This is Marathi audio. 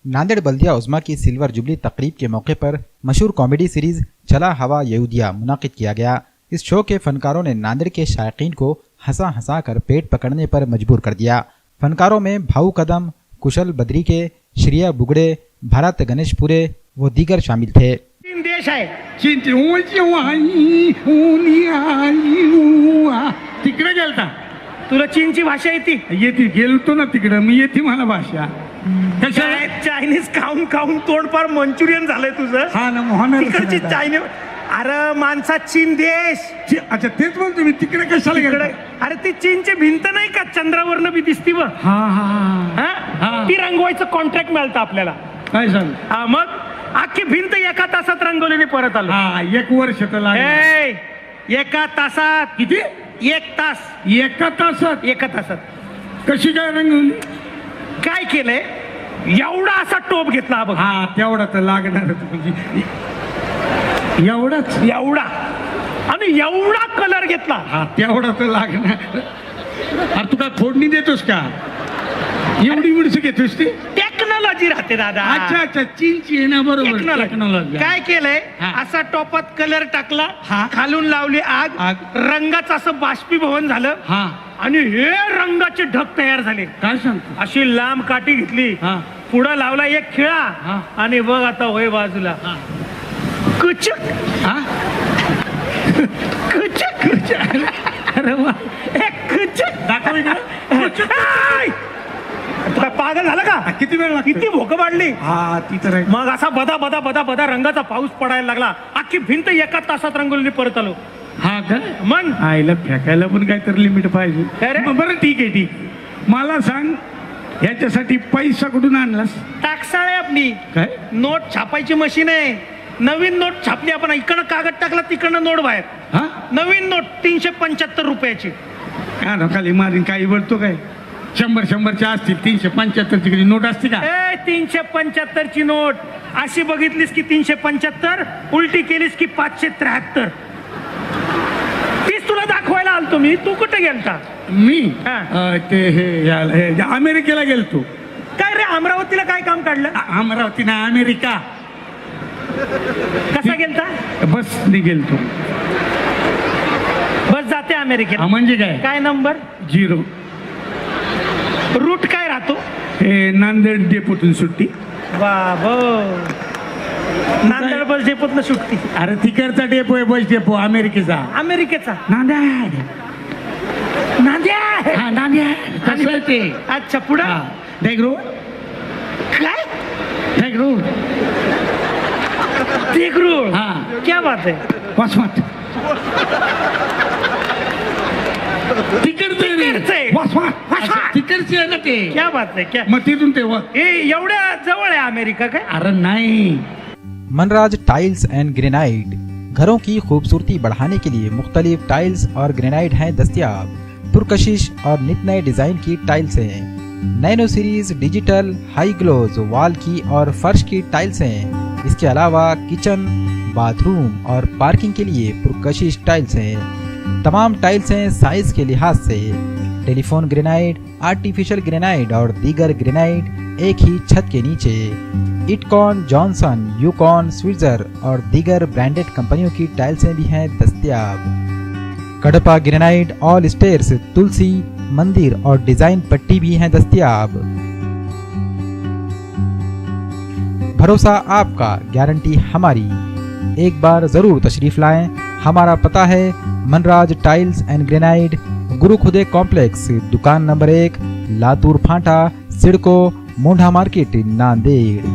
नांदेड़ बल्दिया उज़्मा की सिल्वर जुबली तकरीब के मौके पर मशहूर कॉमेडी सीरीज चला हवा यहूदिया मुनाकिद किया गया। इस शो के फनकारों ने नांदेड़ के शायकीन को हंसा हंसा कर पेट पकड़ने पर मजबूर कर दिया। फनकारों में भाऊ कदम, कुशल बद्री के, श्रिया बुगड़े, भारत गणेशपुरे व दीगर शामिल थे। तीन देश आहे तिकडे गेलता तुला चीनची भाषा येते? येते, गेलतो ना तिकडे मी, येते मला भाषा. कशाला? काय चायनीज खाऊन खाऊन तोंड फार मंचुरियन झालंय तुझं. हा ना मोहन. तिकडची चायनीज. अरे माणसा चीन देश. अच्छा तेच बोलतो मी, तिकडे कशाला तिकडे गेलं? अरे ती चीनची भिंत नाही का चंद्रावरनं बी दिसती बघ. हा हा हा. हा? ती रंगवायचं कॉन्ट्रॅक्ट मिळतं आपल्याला. काय सांग? हा मग अख्खी भिंत एका तासात रंगवलेली परत आलो. हा, 1 वर्ष तर लागलं. ए, एका तासात. किती? 1 तास. एका तासात? एका तासात. कशी काय रंगवली? काय केलंय, एवढा असा टोप घेतला बघ. हा तेवढा तर लागणार एवढाच. एवढा आणि एवढा कलर घेतला. हा तेवढा तर लागणार. अरे तू काय फोडणी देतोस का? एवढी उडस घेतोस ती? टेक्नॉलॉजी राहते दादा. अच्छा अच्छा, चीनची आहे ना, बरोबर. टेक्नॉलॉजी. काय केलंय, हा. असा टोपात कलर टाकला, हा. खालून लावली आग, आग. रंगाचं असं बाष्पीभवन झालं हा. आणि हे रंगाचे ढग तयार झाले. काय सांगतो? अशी लांब काठी घेतली, हा. पुढं लावला एक खिळा हा. आणि बघ आता होय बाजूला कुचक. हा? कुचक कुचक. अरे वा. एक कुचक दाखव इकडे. आय! तुला पागल झाला का? किती वेळ लागतो? किती भोकं वाढली. हा ती तर आहे. मग असा बदा बदा बदा बदा रंगाचा पाऊस पडायला लागला. अख्खी भिंत एका तासात रंगवली, परत आलो. हा का? मग आईला फेकायला पण काहीतरी लिमिट पाहिजे. काय रे? मग बरं ठीक आहे, ठीक. मला सांग, ह्याच्यासाठी पैसा कुठून आणलास? टाकसाळ आहे आपली. काय? नोट छापायची मशीन आहे. नवीन नोट छापली आपण, इकडनं कागद टाकला तिकडनं नोट बाहेर. हा? नवीन नोट 375 रुपयाची. का ना खाली मारीन काही बोलतो काय? 100 असतील, 375 ची नोट असते का? 375 ची नोट अशी बघितलीस की 375, उलटी केलीस की 573. तीच तुला दाखवायला आलतो मी. तू कुठे गेलता? मी हा. ते हे अमेरिकेला गेलतो. काय रे, अमरावतीला काय काम काढलं? अमरावती ना, अमेरिका. कसा गेलता? बस गेलतो. बस जाते अमेरिकेला. म्हणजे काय? काय नंबर? 0. रूट काय राहतो? हे नांदेड डेपोतून सुट्टी. बाबो, नांदेड बस डेपोतनं सुटती. अरे तिकडचा डेपो आहे, बस डेपो अमेरिकेचा. अमेरिकेचा नांदेड. नांद्या. हा नांदेड. कसं आहे ते? अच्छा, पुढं डेगरो. काय? डेगरो. देगरूळ. हा. क्या बात आहे. वसमत. तिकडचं तिकडचंय. वसमत. तिकडचे आहे ना ते. क्या बात आहे. क्या मग तिथून ते एवढ्या जवळ आहे अमेरिका काय? अरे नहीं। मनराज टाइल्स एंड ग्रेनाइट घरों की खूबसूरती बढ़ाने के लिए मुख्तलिफ टाइल्स और ग्रेनाइट हैं दस्तियाब। पुरकशिश और नित नए डिजाइन की टाइल्स हैं। नैनो सीरीज डिजिटल हाई ग्लोज वॉल की और फर्श की टाइल्स हैं। इसके अलावा किचन, बाथरूम और पार्किंग के लिए पुरकशिश टाइल्स हैं। तमाम टाइल्स हैं साइज के लिहाज से। टेलीफोन ग्रेनाइट, आर्टिफिशियल ग्रेनाइट और दीगर ग्रेनाइट एक ही छत के नीचे। इटकॉन, जॉनसन, यूकॉन, स्विट्जर और दीगर ब्रांडेड कंपनियों की टाइल्सें भी हैं दस्तयाब। कडपा ग्रेनाइट, ऑल स्टेयर्स, तुलसी, मंदिर और डिजाइन पट्टी भी हैं दस्तयाब। भरोसा आपका, गारंटी हमारी। एक बार जरूर तशरीफ लाएं। हमारा पता है मनराज टाइल्स एंड ग्रेनाइट, गुरु खुदे कॉम्प्लेक्स, दुकान नंबर 1, लातूर फांटा, सिडको, मोंढा मार्केट, नांदेड़।